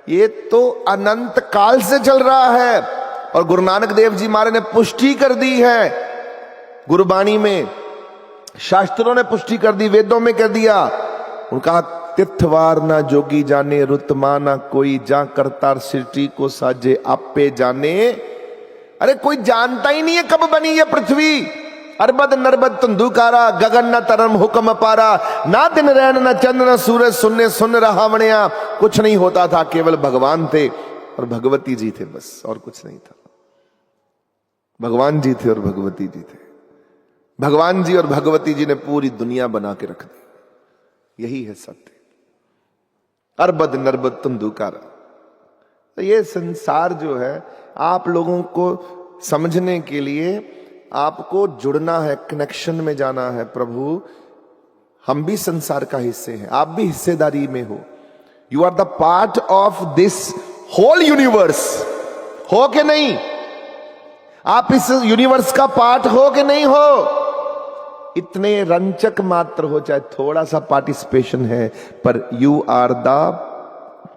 ये तो अनंत काल से चल रहा है। और गुरु नानक देव जी महाराज ने पुष्टि कर दी है, गुरुबाणी में, शास्त्रों ने पुष्टि कर दी, वेदों में कर दिया। उनका तिथवार ना जोगी जाने, रुतमा ना कोई, जा करतार सृष्टि को साजे आपे जाने। अरे कोई जानता ही नहीं है कब बनी ये पृथ्वी। अरबद नरबद तंदुकारा, गगन न तरम हुक्म पारा, ना दिन रैन न चंद्र न सूरज, सुनने सुन रहा मणिया। कुछ नहीं होता था, केवल भगवान थे और भगवती जी थे, बस और कुछ नहीं था। भगवान जी थे और भगवती जी थे। भगवान जी और भगवती जी ने पूरी दुनिया बना के रख दी। यही है सत्य। अरबद नरबद तंदुकारा। तो ये संसार जो है, आप लोगों को समझने के लिए आपको जुड़ना है, कनेक्शन में जाना है। प्रभु, हम भी संसार का हिस्से हैं, आप भी हिस्सेदारी में हो। You are the part of this whole universe. हो कि नहीं? आप इस यूनिवर्स का पार्ट हो कि नहीं हो? इतने रंचक मात्र हो, चाहे थोड़ा सा पार्टिसिपेशन है, पर you are the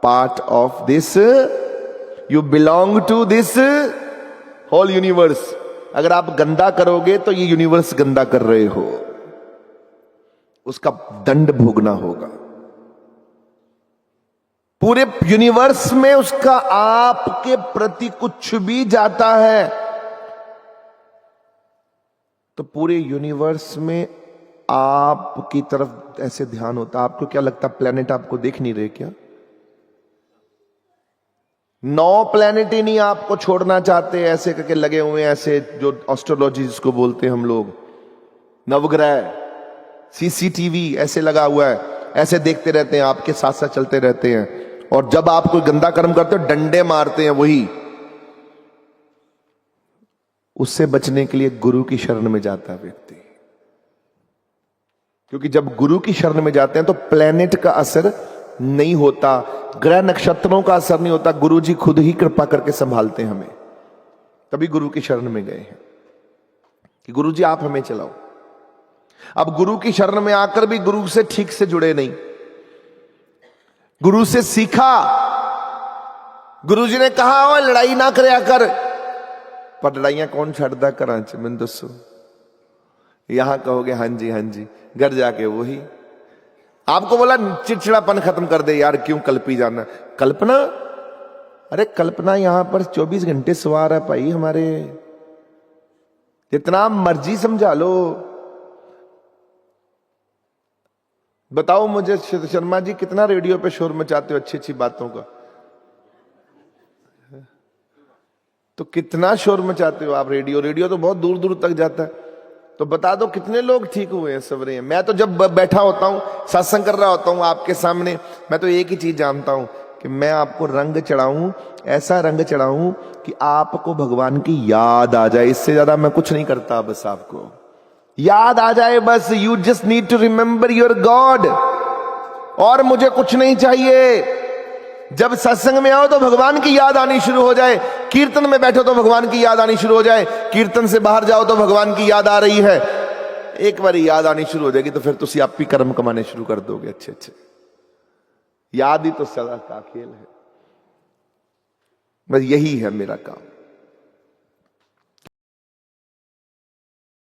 part of this, you belong to this whole universe. अगर आप गंदा करोगे तो ये यूनिवर्स गंदा कर रहे हो, उसका दंड भोगना होगा। पूरे यूनिवर्स में उसका आपके प्रति कुछ भी जाता है तो पूरे यूनिवर्स में आपकी तरफ ऐसे ध्यान होता है। आपको क्या लगता, प्लेनेट आपको देख नहीं रहे क्या? 9 प्लेनेट ही नहीं आपको छोड़ना चाहते, ऐसे करके लगे हुए हैं, ऐसे जो एस्ट्रोलॉजी जिसको बोलते हैं हम लोग, नवग्रह, सीसीटीवी ऐसे लगा हुआ है, ऐसे देखते रहते हैं, आपके साथ साथ चलते रहते हैं। और जब आप कोई गंदा कर्म करते हो, डंडे मारते हैं वही। उससे बचने के लिए गुरु की शरण में जाता है व्यक्ति, क्योंकि जब गुरु की शरण में जाते हैं तो प्लेनेट का असर नहीं होता, ग्रह नक्षत्रों का असर नहीं होता, गुरु जी खुद ही कृपा करके संभालते हैं हमें। तभी गुरु की शरण में गए हैं कि गुरु जी आप हमें चलाओ। अब गुरु की शरण में आकर भी गुरु से ठीक से जुड़े नहीं। गुरु से सीखा, गुरु जी ने कहा हो लड़ाई ना करे कर, पर लड़ाइयां कौन छड़दा करा च मैं दसो। यहां कहोगे हाँ जी हाँ जी, घर जाके वही आपको बोला चिड़चिड़ापन खत्म कर दे यार, क्यों कल्पी जाना। कल्पना, अरे कल्पना यहां पर 24 घंटे सवार है भाई हमारे, जितना मर्जी समझा लो। बताओ मुझे शर्मा जी, कितना रेडियो पे शोर मचाते हो अच्छी अच्छी बातों का, तो कितना शोर मचाते हो आप। रेडियो तो बहुत दूर दूर तक जाता है। तो बता दो कितने लोग ठीक हुए हैं, सवरे हैं। मैं तो जब बैठा होता हूं, सत्संग कर रहा होता हूं आपके सामने, मैं तो एक ही चीज जानता हूं कि मैं आपको रंग चढ़ाऊं, ऐसा रंग चढ़ाऊं कि आपको भगवान की याद आ जाए। इससे ज्यादा मैं कुछ नहीं करता, बस आपको याद आ जाए बस। You just need to remember your god, और मुझे कुछ नहीं चाहिए। जब सत्संग में आओ तो भगवान की याद आनी शुरू हो जाए, कीर्तन में बैठो तो भगवान की याद आनी शुरू हो जाए, कीर्तन से बाहर जाओ तो भगवान की याद आ रही है। एक बार याद आनी शुरू हो जाएगी तो फिर तुम आप ही कर्म कमाने शुरू कर दोगे अच्छे अच्छे। याद ही तो सदा का खेल है। बस यही है मेरा काम।